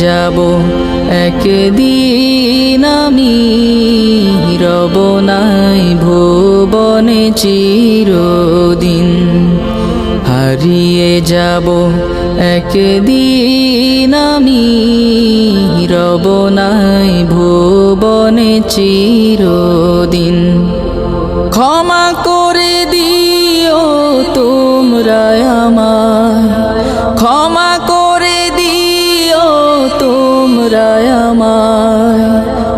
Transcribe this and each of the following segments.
যাব একদিন আমি, রব নাই ভুবনে চিরদিন। হারিয়ে যাব একদিন আমি, রব নাই ভুবনে চিরদিন। ক্ষমা করে দিও তোমরা আমায়, ক্ষমা করে দিও তোমরা আমায়,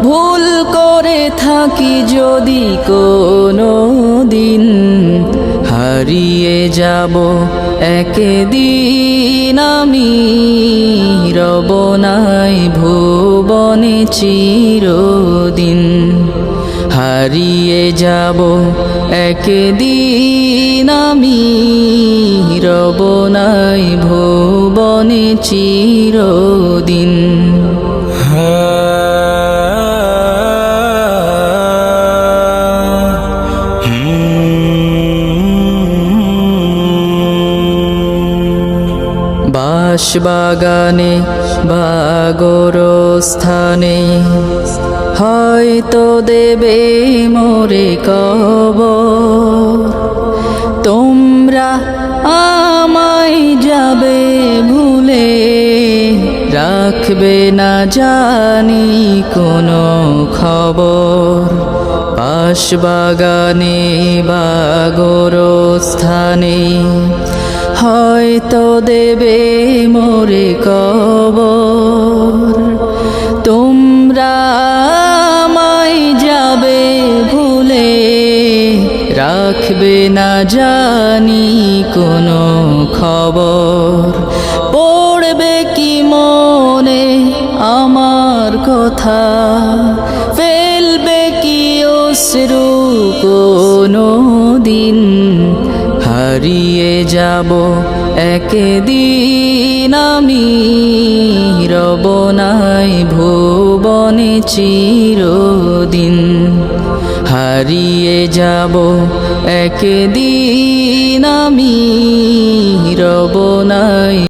ভুল করে থাকি যদি কোনো দিন। হারিয়ে যাব একদিন আমি, রব নাই ভুবনে চিরদিন। হারিয়ে যাব একদিন আমি, রব নাই ভুবনে চিরদিন। বাঁশবাগানে বা গোরস্থানে হয়তো দেবে মোরে কবর। তোমরা আমায় যাবে ভুলে, রাখবে না জানি কোনো খবর। বাঁশবাগানে বা গোরস্থানে হয়তো দেবে মোরে কবর। তোমরা আমায় যাবে ভুলে, রাখবে না জানি কোনো খবর। পড়বে কি মনে আমার কথা, ফেলবে কি অশ্রু কোনো দিন। হারিয়ে যাব একদিন আমি, রব নাই ভুবনে চিরদিন। হারিয়ে যাব একদিন আমি, রব নাই